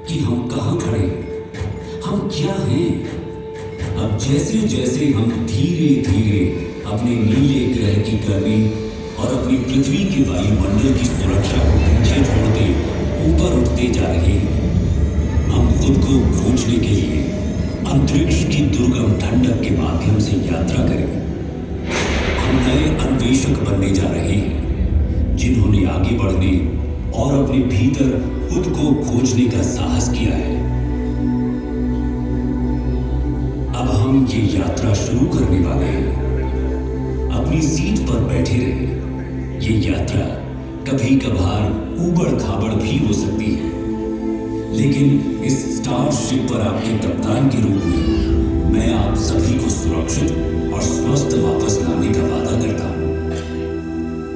कि हम कहाँ खड़े हैं, हम क्या हैं। अब जैसे जैसे हम धीरे धीरे अपने नीले ग्रह की गर्मी और अपनी पृथ्वी के वायुमंडल की सुरक्षा को पीछे छोड़ते ऊपर उठते जा रहे हैं, हम खुद को खोजने के लिए अंतरिक्ष की दुर्गम ठंडक के माध्यम से यात्रा करें। हम नए अन्वेषक बनने जा रहे हैं, जिन्होंने आगे बढ़ने और अपने भीतर खुद को खोजने का साहस किया है। अब हम ये यात्रा शुरू करने वाले हैं। अपनी सीट पर बैठे रहे। ये यात्रा कभी कभार ऊबड़ खाबड़ भी हो सकती है, लेकिन इस स्टारशिप पर आपके कप्तान के रूप में मैं आप सभी को सुरक्षित और स्वस्थ वापस लाने का वादा करता हूं।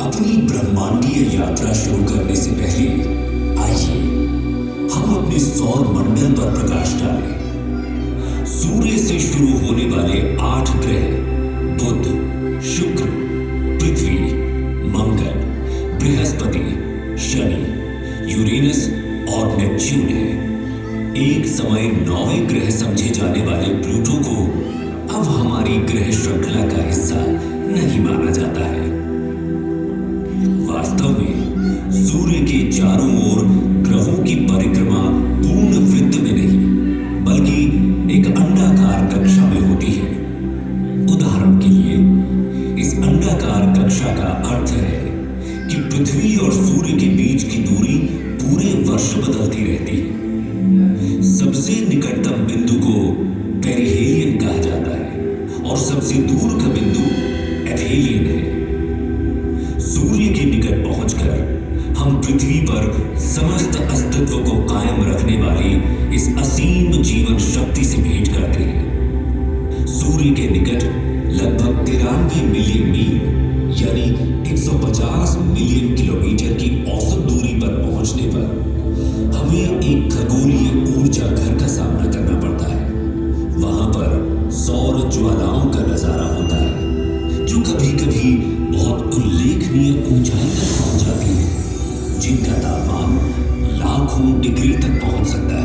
अपनी ब्रह्मांडीय यात्रा शुरू करने से पहले आइए हम अपने सौर मंडल पर प्रकाश डालें। सूर्य से शुरू होने वाले 8 ग्रह बुध, शुक्र, पृथ्वी, मंगल, बृहस्पति, शनि, यूरेनस और नेपच्यून है। एक समय 9वें ग्रह समझे जाने वाले प्लूटो को अब हमारी ग्रह श्रृंखला का हिस्सा नहीं माना जाता है। वास्तव में सूर्य के चारों ओर ग्रहों की परिक्रमा पूर्ण वृत्त में नहीं, बल्कि एक अंडाकार कक्षा में होती है। उदाहरण के लिए इस अंडाकार कक्षा का अर्थ है कि पृथ्वी और सूर्य के बीच की दूरी पूरे वर्ष बदलती रहती है। सबसे निकटतम बिंदु को पेरिहेलियन कहा जाता है और सबसे दूर का बिंदु एपहेलियन है। सूर्य के निकट पहुंचकर हम पृथ्वी पर समस्त अस्तित्व को कायम रखने वाली इस असीम जीवन शक्ति से भेंट करते हैं। सूर्य के निकट लगभग 93 मिलियन मील यानी 150 मिलियन किलोमीटर की औसत दूरी पर पहुंचने पर हमें एक खगोलीय ऊर्जा घर का सामना करना पड़ता है। वहां पर सौर ज्वालाओं का नजारा होता है, जो कभी कभी बहुत उल्लेखनीय ऊंचाई तक पहुंच जाती है, जिनका तापमान लाखों डिग्री तक पहुंच सकता है।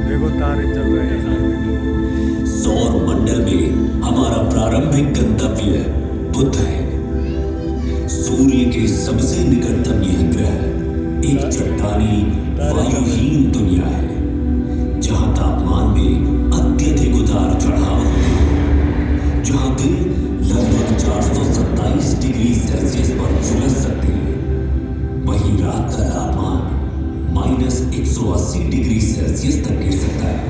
देखो तारे चल रहे हैं। सौर मंडल में हमारा प्रारंभिक गंतव्य बुध है। सूर्य के सबसे निकटतम यह ग्रह एक चट्टानी वायुहीन दुनिया है, जहां तापमान में अत्यधिक उतार चढ़ाव होते हैं, जहां दिन लगभग 427 डिग्री सेल्सियस पर झुलस सकते हैं, वहीं रात का तापमान -180 डिग्री सेल्सियस तक गिर सकता है।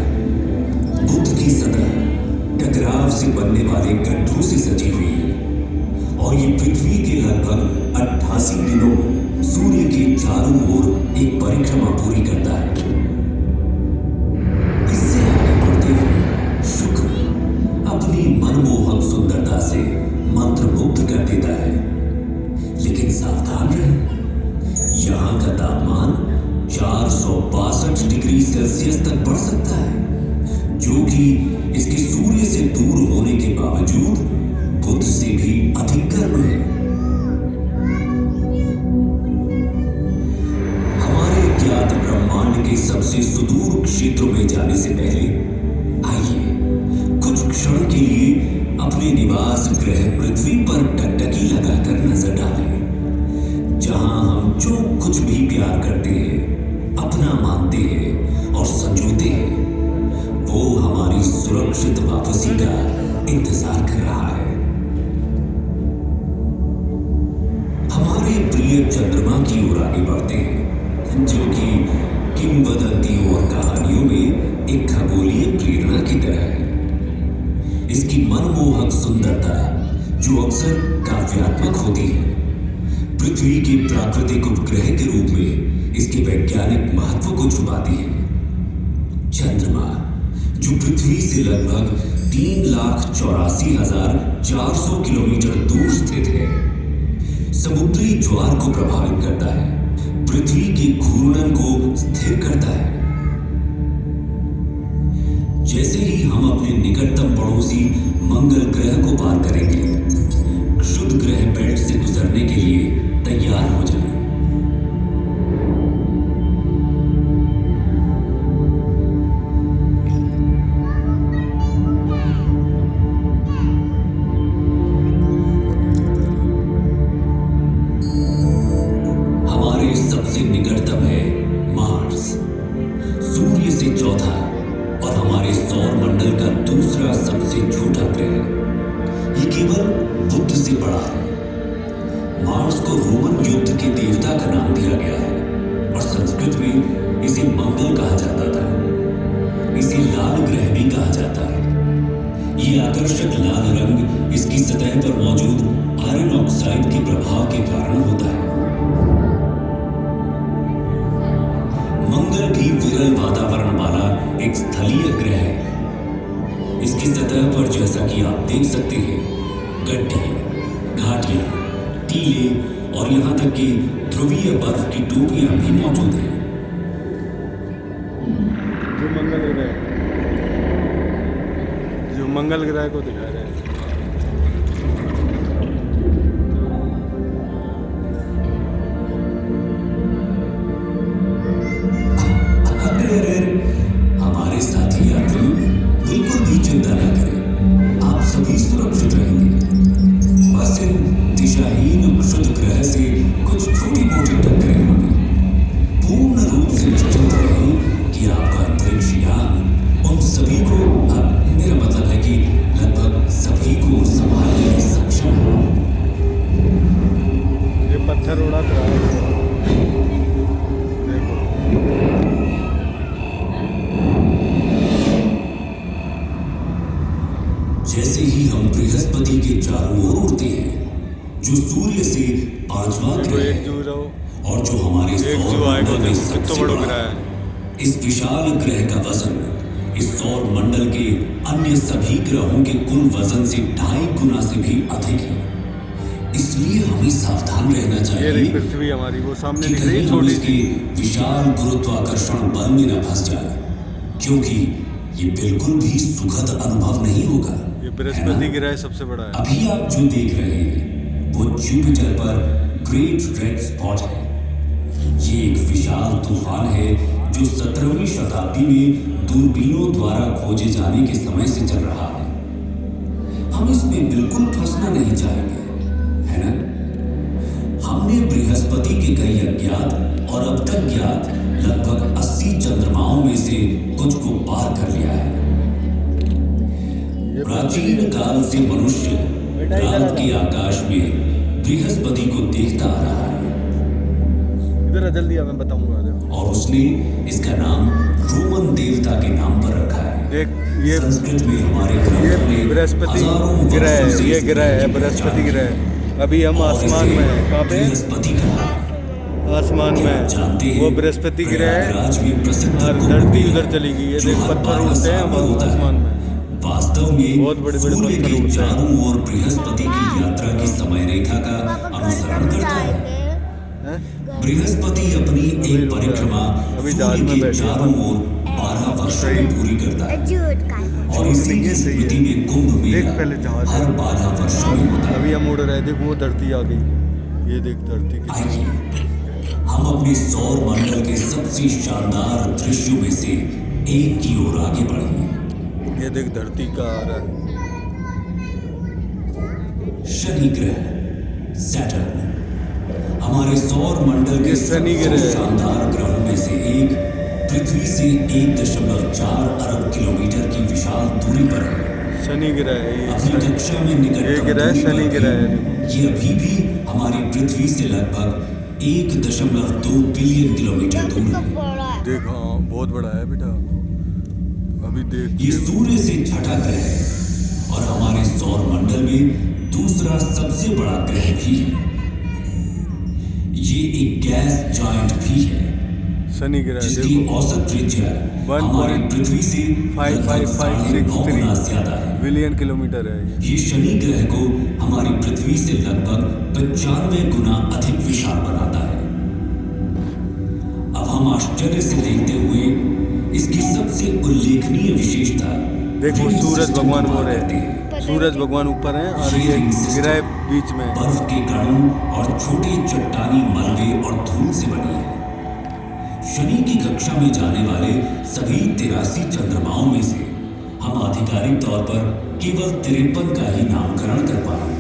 बुध की सतह टकराव से बनने वाले गड्ढों से सजी हुई है और ये पृथ्वी के लगभग 88 दिनों में सूर्य के चारों ओर एक परिक्रमा पूरी करता है। इससे आगे बढ़ते हुए शुक्र अपनी मनमोहक सुंदरता से मंत्रमुग्ध कर देता है, लेकिन सावधान रहें, यहाँ का तापमान 462 डिग्री सेल्सियस तक बढ़ सकता है, जो कि इसके सूर्य से दूर होने के बावजूद बुध से भी अधिक गर्म है। ब्रह्मांड के सबसे सुदूर क्षेत्रों में जाने से पहले आइए कुछ क्षण के लिए अपने निवास ग्रह पृथ्वी पर टकटकी लगाकर नजर डालें, जहां हम जो कुछ भी प्यार करते हैं, अपना मानते हैं और संजोते हैं, वो हमारी सुरक्षित वापसी का इंतजार कर रहा है। हमारे प्रिय चंद्रमा की ओर आगे बढ़ते हैं, जो कि किंवदंतियों और कहानियों में एक खगोलीय प्रेरणा की तरह है। इसकी मनमोहक सुंदरता, जो अक्सर काव्यात्मक होती है, पृथ्वी के प्राकृतिक उपग्रह के रूप में इसके वैज्ञानिक महत्व को छुपाती है। चंद्रमा, जो पृथ्वी से लगभग 3,84,400 किलोमीटर दूर स्थित है, समुद्री ज्वार को प्रभावित करता है, पृथ्वी के घूर्णन को स्थिर करता है। जैसे ही हम अपने निकटतम पड़ोसी मंगल ग्रह को पार करेंगे, क्षुद्र ग्रह बेल्ट से गुजरने के लिए तैयार हो जाएं। हमारे सबसे निकटतम है मार्स, सूर्य से चौथा और हमारे सौर मंडल का दूसरा सबसे छोटा ग्रह। ये केवल बुध से बड़ा है। मार्स को रोमन युद्ध के देवता का नाम दिया गया है और संस्कृत में इसे मंगल कहा जाता था। इसे लाल ग्रह भी कहा जाता है। ये आकर्षक लाल रंग इसकी सतह पर मौजूद आयरन ऑक्साइड के प्रभाव के कारण होता है। मंगल भी विरल वातावरण वाला एक स्थलीय ग्रह है। इसकी सतह पर जैसा कि आप देख सकते हैं, गड्ढे, घाटियां, टीले और यहां तक कि ध्रुवीय बर्फ की टोपियां भी मौजूद हैं। जो मंगल ग्रह को दिखा रहे हैं। हमारे साथी यात्री बिल्कुल भी चिंता न करें, आप सभी सुरक्षित रहेंगे। बस इन दिशाहीन क्षुद्र ग्रह से कुछ छोटी मोटी टक्करें होंगी। पूर्ण रूप से निश्चित रहें कि आपका अंतरिक्ष यान उन सभी को, मेरा मतलब है कि लगभग सभी को संभालने में सक्षम हो। ये पत्थर उड़ा था। जैसे ही हम बृहस्पति के चारों ओर उड़ते हैं, जो सूर्य से पांचवा ग्रह है और जो हमारे सौर मंडल में सबसे बड़ा है, इस विशाल ग्रह का वजन इस सौर मंडल के अन्य सभी ग्रहों के कुल वजन से 2.5 गुना से भी अधिक है। इसलिए हमें सावधान रहना चाहिए पृथ्वी हमारी वो सामने कि दिख रही कहीं हम छोटी इसके सी। विशाल गुरुत्वाकर्षण बल में न फंस जाए, क्योंकि ये बिल्कुल भी सुखद अनुभव नहीं होगा। ये बृहस्पति ग्रह सबसे बड़ा है। अभी आप जो देख रहे हैं वो जुपिटर पर ग्रेट रेड स्पॉट है। ये एक विशाल तूफान है जो 17वीं शताब्दी में दूरबीनों द्वारा खोजे जाने के समय से चल रहा है। हम इसमें बिल्कुल फंसना नहीं चाहेंगे, है ना? हमने बृहस्पति के कई अज्ञात और अब तक ज्ञात लगभग 80 चंद्रमाओं में से कुछ को पार कर लिया है। प्राचीन काल से मनुष्य रात के आकाश में बृहस्पति को देखता आ रहा है। इधर जल्दी मैं बताऊंगा। और उसने इसका नाम रोमन देवता के नाम पर रखा है। देख, ये संस्कृत में हमारे ग्रंथों में बृहस्पति ग्रह है। ये ग्रह है बृहस्पति ग्रह। अभी हम आसमान में हैं। कहाँ पे? बृहस्पति का आसमान में जानते हैं, वो बृहस्पति ग्रह है प्रयागराज में प्रसिद्ध और कुंभ धरती मेला, उधर चली गई। ये जो देख हर पत्थर 12 उड़ते हैं साल में होता है। आसमान में। वास्तव में बहुत बड़े-बड़े सूर्य पत्थर के उड़ते हैं। चारों ओर बृहस्पति की यात्रा की समय रेखा का अनुसरण करता है। हैं? बृहस्पति अपनी एक परिक्रमा अभी जहाज सूर्य में के बैठे हैं। चारों ओर 12 वर्षों में पूरी करता है और इसी की सही है। स्मृति में कुंभ देख मेला पहले जहाज। हर 12 वर्षों में होता है। अभी हम उड़ रहे थे, वो धरती आ गई। ये देख धरती की। आइए हम अपने सौर मंडल के सबसे शानदार दृश्यों में से एक की ओर आगे बढ़ें। ये देख धरती का आ रहा है। शनि ग्रह, सैटर्न, हमारे सौर मंडल के शनि सबसे ग्रह। शानदार ग्रहों में से एक, पृथ्वी से 1.4 अरब किलोमीटर की विशाल दूरी पर है। शनि ग्रह है ये। अपनी कक्षा में ये निकटतम ग्रह दूरी शनि पर ग्रह भी है। ये अभी भी हमारी पृथ्वी से लगभग 1.2 बिलियन किलोमीटर दूर है। देख, हाँ बहुत बड़ा है बेटा। अभी देख, ये सूर्य से छठा ग्रह है और हमारे सौर मंडल में दूसरा सबसे बड़ा ग्रह भी है। ये एक गैस जायंट भी है शनि ग्रह जिसकी देखो। औसत त्रिज्या हमारी पृथ्वी से लगभग 9.5 ज्यादा है। बिलियन किलोमीटर है ये। ये शनि ग्रह को हमारी पृथ्वी से लगभग 95 गुना अधिक विशाल बनाता है। अब हम आश्चर्य से देखते हुए इसकी सबसे उल्लेखनीय विशेषता देखो रिंग सूरज सिस्टम भगवान को हो पार रहे करते हैं, हैं। सूरज भगवान ऊपर हैं और ये रिंग सिस्टम ग्रह बीच में है। बर्फ के कणों और छोटे चट्टानी मलबे और धूल से बनी है। शनि की कक्षा में जाने वाले सभी 83 चंद्रमाओं में से हम आधिकारिक तौर पर केवल 53 का ही नामकरण कर पाए।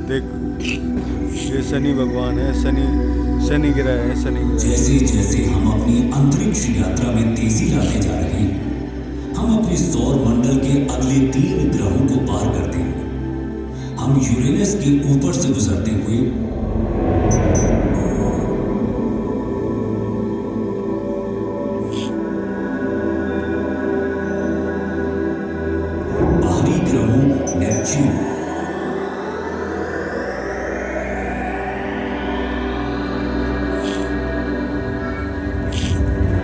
देख ये शनि भगवान है, शनि ग्रह है, शनि ग्रह। जैसे जैसे हम अपनी अंतरिक्ष यात्रा में तेजी लाते जा रहे हैं, हम अपने सौर मंडल के अगले 3 ग्रहों को पार करते हैं। हम यूरेनस के ऊपर से गुजरते हुए बाहरी ग्रहों नेपच्यून,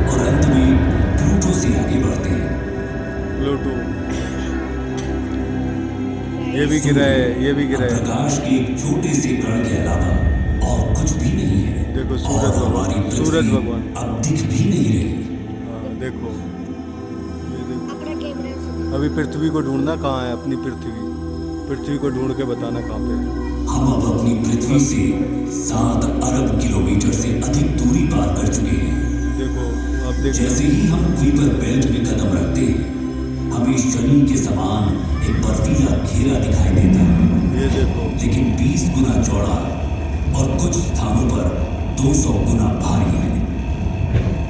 और अंत में प्लूटो से आगे बढ़ते हैं। प्लूटो ये भी ग्रह है, ये भी ग्रह है। प्रकाश के एक छोटे से कण के अलावा और कुछ भी नहीं है। देखो सूरज और भगवान, हमारी सूरज पृथ्वी भगवान। अब दिख भी नहीं रही। हाँ देखो, ये देखो। अपना कैमरा से अभी पृथ्वी को ढूंढना कहाँ है, अपनी पृथ्वी को ढूंढ के बताना कहाँ पे है। हम अब अपनी पृथ्वी से 7 अरब किलोमीटर से अधिक दूरी पार कर चुके हैं। देखो आप देख रहे जैसे ही हम कुइपर बेल्ट में कदम रखते हैं, हमें शनि के समान एक बर्फीला घेरा दिखाई देता है, हो, ये देखो। लेकिन 20 गुना चौड़ा और कुछ स्थानों पर 200 गुना भारी है।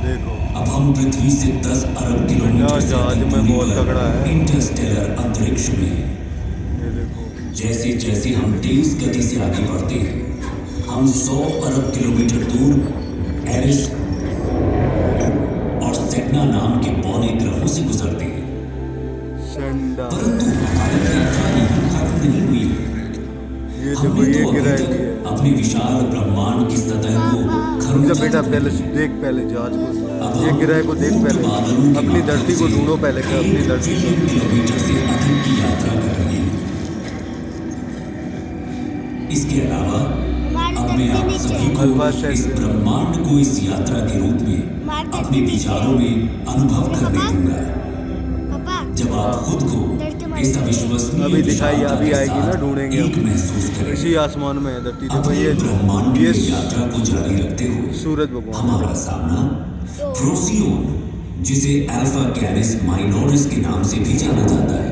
देखो अब हम पृथ्वी से 10 अरब किलोमीटर से जहाज अधिक में दूरी बहुत पर तगड़ा है। इंटरस्टेलर अंतरिक्ष में हैं। ये देखो जैसे जैसे हम तेज गति से आगे बढ़ते हैं, हम 100 अरब किलोमीटर दूर एरिस और सेटना नाम के पौने ग्रहों से गुजरते हैं। संडा। परंतु हमारी यात्रा यहीं खत्म नहीं हुई है। ये देखो हमने ये तो अभी ग्रह तक भी है। अपने विशाल ब्रह्मांड की सतह को समझा खरोंचा बेटा, तक पहले नहीं है। देख, पहले जहाज को, अब ये हम ग्रह को देख, ऊपर बादलों पहले के अपनी माध्यम धरती को से ढूंढो पहले कि अपनी 1 धरती को। ट्रिलियन किलोमीटर से अधिक की यात्रा कर रहे हैं। इसके अलावा अब मैं आप सभी को अल्फा इस सेंट। ब्रह्मांड को इस यात्रा के रूप में अपने विचारों में अनुभव करने दूंगा। पापा जब आप खुद को इस अविश्वसनीय अभी दिखाई विशालता अभी के आएगी ना, साथ ढूंढेंगे एक हम। महसूस करेंगे। इसी आसमान में है धरती। देखो अपनी ये ब्रह्मांडीय ये यात्रा को जारी रखते हुए सूरज भगवान। हमारा सामना प्रोसियोन, जिसे अल्फा कैरिस माइनोरिस के नाम से भी जाना जाता है।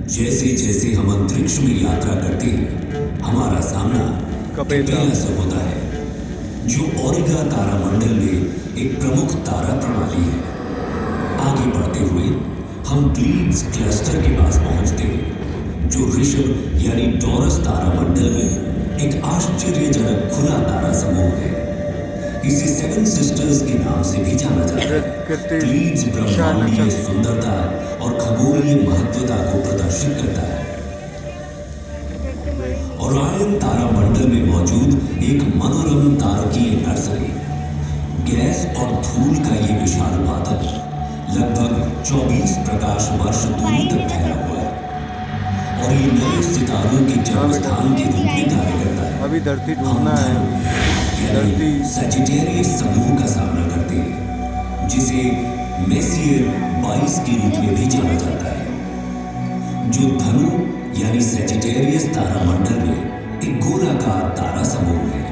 जैसे जैसे हम अंतरिक्ष में यात्रा करते हैं, हमारा सामना कपेला। कपेला से होता है, जो ओरिगा तारामंडल में एक प्रमुख तारा प्रणाली है। आगे बढ़ते हुए हम प्लीड्स क्लस्टर के पास पहुंचते हैं, जो ऋषभ यानी टॉरस तारामंडल में एक आश्चर्यजनक खुला तारा समूह है। इसे 7 सिस्टर्स के नाम से भी जाना जाता है। कितने प्लीड्स ब्रह्मांडीय सुंदरता और खगोलीय महत्वता को प्रदर्शित करता है। ओरायन तारामंडल में मौजूद एक मनोरम तारकीय नर्सरी, गैस और धूल का ये विशाल बादल लगभग 24 प्रकाश वर्ष दूरी तक फैला हुआ है और ये नए सितारों के जन्म स्थान के रूप में कार्य करता है। अभी धरती हम ढूंढना है। धनु यानी धरती- सजिटेरियस समूह का सामना करते हैं, जिसे मेसियर 22 के रूप में भी जाना जाता है, जो धनु यानी सजिटेरियस तारामंडल में एक गोलाकार तारा समूह है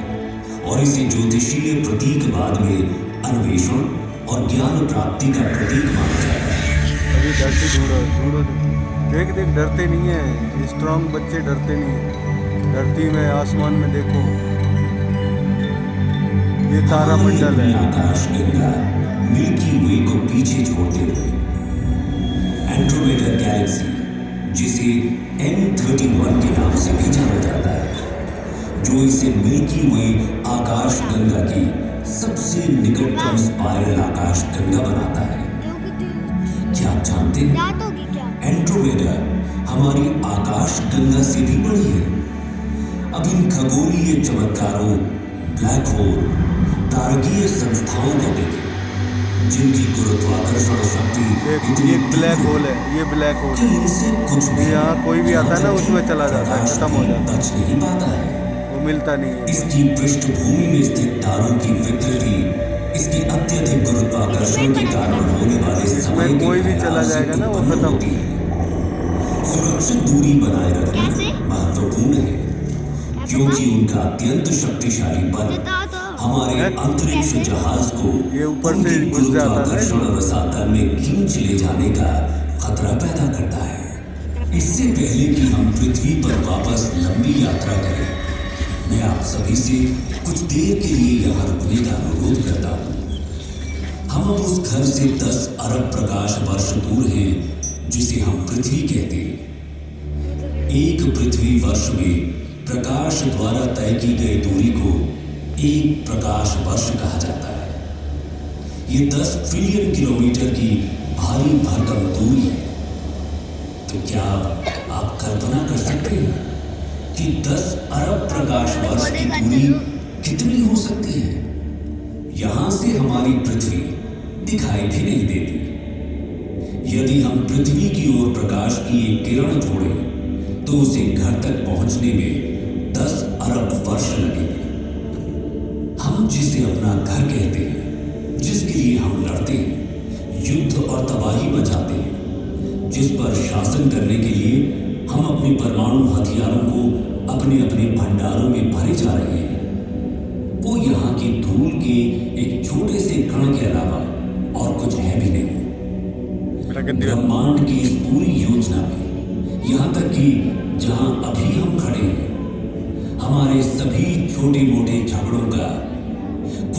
और इसे ज्योतिषीय प्रतीकवाद में अन्वेषण और ज्ञान प्राप्ति का प्रतीक माना जाता है। अभी धरती ढूंढो। देख देख, डरते नहीं है, स्ट्रांग बच्चे डरते नहीं है। धरती में आसमान में देखो, ये तारामंडल है। आकाश गंगा मिल्की वे को पीछे छोड़ते हुए एंड्रोमेडा गैलेक्सी, जिसे M31 के नाम से भी जाना जाता है, जो इसे मिल्की वे आकाश गंगा की सबसे निकटतम स्पाइरल आकाश गंगा बनाता है। क्या आप जानते हैं रात होगी क्या? एंड्रोमेडा हमारी आकाश गंगा से भी बड़ी है। अब इन खगोलीय चमत्कारों, ब्लैक होल, तारकीय संस्थाओं को देखें, जिनकी गुरुत्वाकर्षण शक्ति इतनी ये ब्लैक होल है, ये ब्लैक होल कि है। इनसे कुछ भी यहाँ कोई भी आता है ना, उसमें चला जाता है, खत्म हो जाता बच नहीं पाता है। है, वो मिलता नहीं है। इसकी पृष्ठभूमि में स्थित तारों की विकृति इसके अत्यधिक गुरुत्वाकर्षण के कारण होने वाले समय इसमें के कोई भी चला ठहराव से जाएगा ना वो उत्पन्न खत्म। होती है। सुरक्षित दूरी बनाए रखना कैसे? महत्वपूर्ण है क्योंकि उनका अत्यंत शक्तिशाली बल बताओ तो। हमारे अंतरिक्ष कैसे? जहाज को ये ऊपर से उनके घुस जाता है ना गुरुत्वाकर्षण इसमें। रसातल में खींच ले जाने का खतरा पैदा करता है। इससे पहले कि हम पृथ्वी पर वापस लंबी यात्रा करें, मैं आप सभी से कुछ देर के लिए यहाँ रुकने का अनुरोध करता हूँ। हम अब उस घर से 10 अरब प्रकाश वर्ष दूर हैं जिसे हम पृथ्वी कहते हैं। एक पृथ्वी वर्ष में प्रकाश द्वारा तय की गई दूरी को एक प्रकाश वर्ष कहा जाता है। ये 10 ट्रिलियन किलोमीटर की भारी भरकम दूरी है। तो क्या आप कल्पना कर सकते हैं कि 10 अरब प्रकाश वर्ष की दूरी कितनी हो सकती है? यहां से हमारी पृथ्वी दिखाई भी नहीं देती। यदि हम पृथ्वी की ओर प्रकाश की एक किरण छोड़ें तो उसे घर तक पहुंचने में 10 अरब वर्ष लगेंगे। हम जिसे अपना घर कहते हैं, जिसके लिए हम लड़ते हैं, युद्ध और तबाही मचाते हैं, जिस पर शासन करने के लिए हम अपने परमाणु हथियारों को अपने अपने भंडारों में भरे जा रहे हैं, वो यहाँ की धूल के एक छोटे से कण के अलावा और कुछ है भी नहीं। ब्रह्मांड की इस पूरी योजना में यहाँ तक कि जहाँ अभी हम खड़े हैं, हमारे सभी छोटे मोटे झगड़ों का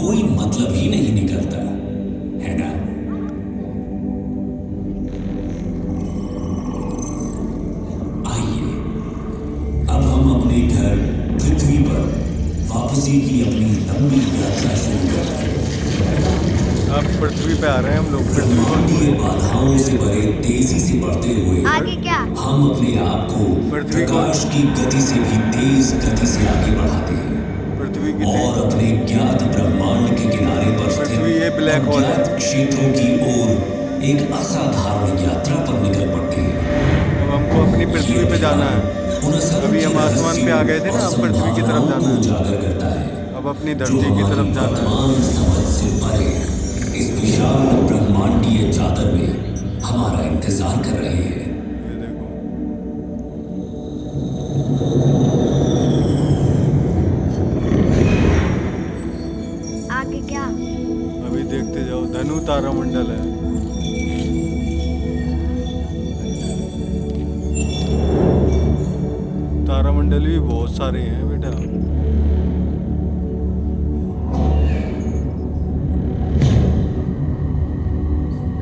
कोई मतलब ही नहीं निकलता है ना? आइए अब हम अपने घर पृथ्वी पर वापसी की अपनी लंबी यात्रा शुरू करते हैं। अब पृथ्वी पे आ रहे हैं हम लोग। पृथ्वी ब्रह्मांडीय बाधाओं से भरे तेजी से बढ़ते हुए आगे क्या? हम अपने आप को पृथ्वी को- प्रकाश की गति से भी तेज गति से आगे बढ़ाते हैं पृथ्वी की और अपने ज्ञात ब्रह्मांड के किनारे पर स्थित पृथ्वी ये ब्लैक होल है। अज्ञात क्षेत्रों की ओर एक असाधारण यात्रा पर निकल पड़ते हैं। अब हमको अपनी पृथ्वी पे जाना है। अभी हम आसमान पे आ गए थे ना, अब पृथ्वी की तरफ जाना है। उजागर करता है अब अपनी जो धरती की हमारी तरफ जाना है। वर्तमान समझ से परे इस विशाल ब्रह्मांडीय चादर में हमारा इंतजार कर रहे हैं। ये देखो, आगे क्या? अभी देखते जाओ। धनु तारामंडल है। तारामंडल भी बहुत सारे हैं बेटा।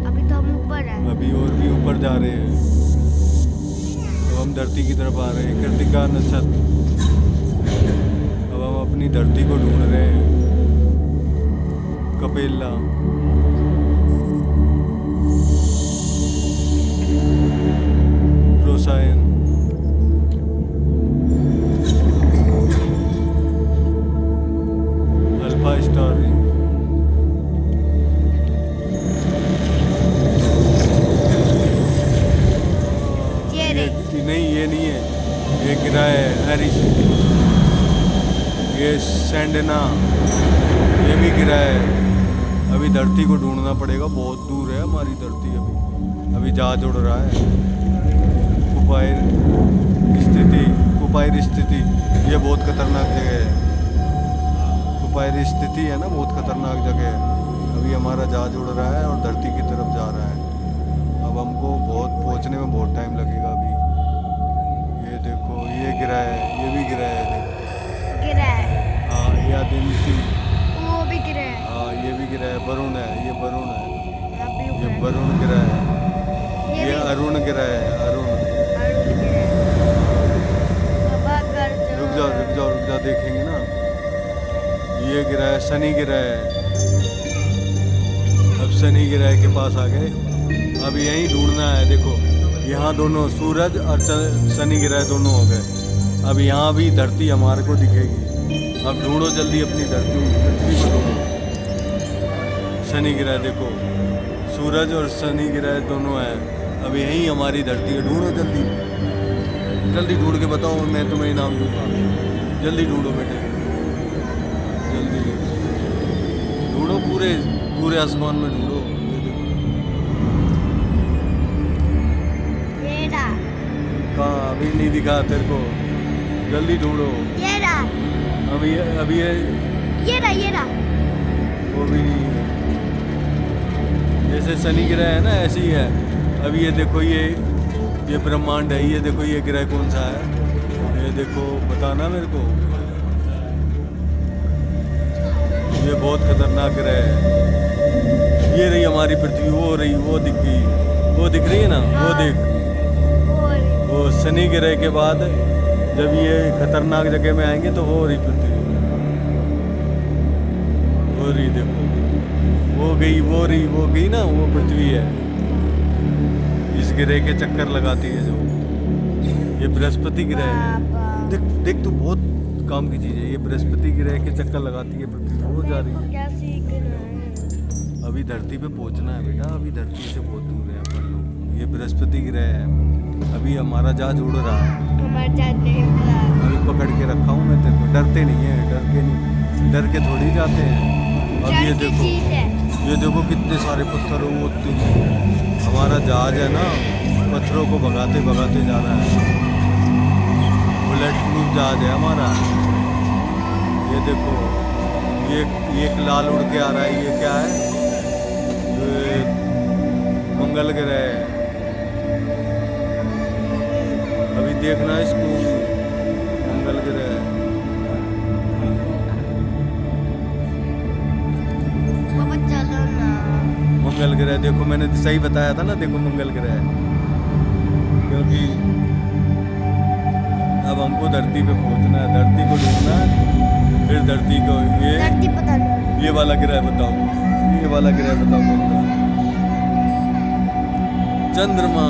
अभी तो हम ऊपर है। अभी और भी ऊपर जा रहे हैं। अब हम धरती की तरफ आ रहे हैं। कृतिका नक्षत्र। अब हम अपनी धरती को ढूंढ रहे हैं। कपेला, प्रोसायन, अल्फा स्टारी, ये रे। नहीं ये नहीं है। ये गिरा है एरिस। ये सैंडना, ये भी गिरा है। अभी धरती को ढूंढना पड़ेगा। बहुत दूर है हमारी धरती। अभी जहाज उड़ रहा है। कुपायर स्थिति ये बहुत खतरनाक जगह है। कुपायर स्थिति है ना, बहुत खतरनाक जगह है। अभी हमारा जहाज उड़ रहा है और धरती की तरफ जा रहा है। अब हमको बहुत पहुंचने में बहुत टाइम लगेगा। अभी ये देखो, ये गिरा है, ये भी गिरा है। देखो, गिरा है। हाँ ये आदित्य, वो भी गिरा है। हाँ ये भी गिरा है। वरुण है, ये वरुण है। अभी ये ऊपर है। वरुण गिरा है। ये ये भी। अरुण गिरा है। अरुण, अरुण गिरा है। बाबा कर जो। रुक जाओ रुक जाओ रुक जाओ, देखेंगे ना। ये गिरा है, शनि गिरा है। अब शनि गिरा के पास आ गए। अब यहीं ढूंढना है। देखो यहाँ दोनों सूरज और शनि ग्रह दोनों हो गए। अब यहाँ भी धरती हमारे को दिखेगी। अब ढूंढो जल्दी अपनी धरती, पृथ्वी को ढूंढो। शनि ग्रह देखो, सूरज और शनि ग्रह दोनों हैं। अब यहीं हमारी धरती है। ढूंढो जल्दी जल्दी, ढूंढ के बताओ, मैं तुम्हें इनाम दूंगा। जल्दी ढूंढो बेटे, जल्दी ढूंढो पूरे पूरे आसमान में ढूंढो। ये देखो ये रहा, कहाँ, अभी नहीं दिखा तेरे को, जल्दी ढूंढो। ये रहा, अभी अभी ये रहा, ये रहा। वो भी नहीं है। जैसे शनि ग्रह है ना, ऐसे ही है। अभी ये देखो, ये ब्रह्मांड है, ये देखो ये ग्रह कौन सा है, ये देखो, बताना मेरे को। ये बहुत खतरनाक ग्रह है। ये रही हमारी पृथ्वी, वो रही, वो दिख गई, वो दिख रही है ना, वो देख, और वो शनि ग्रह के बाद जब ये खतरनाक जगह में आएंगे तो वो रही पृथ्वी, वो रही, देखो वो गई, वो रही, वो गई ना, वो पृथ्वी है। इस ग्रह के चक्कर लगाती है जो, ये बृहस्पति ग्रह है। देख देख, तो बहुत काम की चीज़ है। ये बृहस्पति ग्रह के चक्कर लगाती है पृथ्वी, वो जा रही है। क्या सीखना है? अभी धरती पे पहुंचना है बेटा, अभी धरती से बहुत दूर है अपन लोग। ये बृहस्पति ग्रह है। अभी हमारा जहाज उड़ रहा है, हमारे साथ नहीं हुआ। अभी पकड़ के रखा हूँ मैं तेरे को। डरते नहीं है, डर के नहीं, डर के थोड़ी जाते हैं। अब ये डर की देखो, चीज़ है। ये देखो कितने सारे पत्थर होते हैं। हमारा जहाज है ना, पत्थरों को भगाते भगाते जा रहा है। बुलेट प्रूफ जहाज है हमारा। ये देखो, ये एक लाल उड़ के आ रहा है, ये क्या है, ये मंगल ग्रह है। अभी देखना इसको, मंगल ग्रह है। पापा चलो ना। मंगल ग्रह देखो, मैंने सही बताया था ना, देखो मंगल ग्रह है। क्योंकि अब हमको धरती पे पहुंचना है, धरती को ढूंढना है, फिर धरती को धरती पता नहीं। ये वाला ग्रह बताओ, ये वाला ग्रह बताओ कौन सा? चंद्रमा,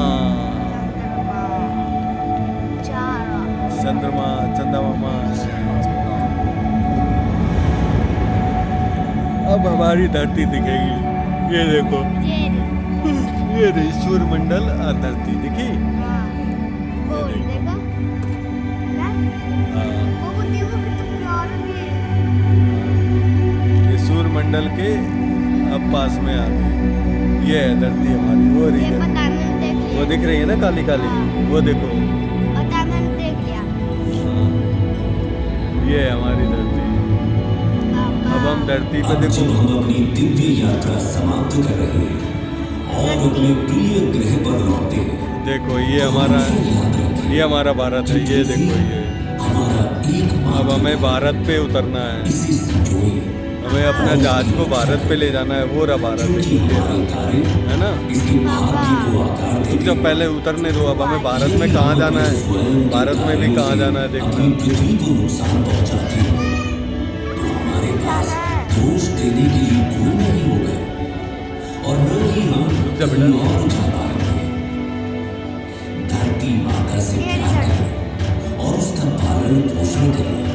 चंद्रमा, चंद्रमा। अब हमारी धरती दिखेगी। ये देखो, ये रही सूर्यमंडल और धरती दिखी। देखा? हाँ, वो देखो कितना प्यारा है। ये सूर्यमंडल के अब पास में आ गई। ये है धरती हमारी, वो रही ये है। पता मैंने देख लिया। वो दिख रही है ना काली काली, वो देखो। पता मैंने देख लिया। हाँ, ये है हमारी धरती। अब हम धरती पे अब देखो, जब हम अपनी दिव्य यात्रा समाप्त कर रहे हैं और अपने प्रिय ग्रह पर लौटते हैं, देखो ये हमारा, याद रखें ये हमारा भारत है। ये देखो, ये हमारा अब एकमात्र हमें भारत पे उतरना है। इसी संजोए, हमें अपना जहाज को भारत पे ले जाना है। वो रहा भारत क्योंकि हमारे तारे है ना। इसके भाग्य को आकार रुक देते जाओ, पहले उतरने दो। अब हमें भारत में कहाँ जाना है, भारत में भी कहाँ जाना है अपनी देखना। पृथ्वी को नुकसान पहुंचाते हैं, तो हमारे पास दोष देने के लिए कोई नहीं होगा और न ही हम रुक जा बेटा। कहीं और जा पाएंगे। धरती माता से प्यार करें और उसका पालन पोषण करें।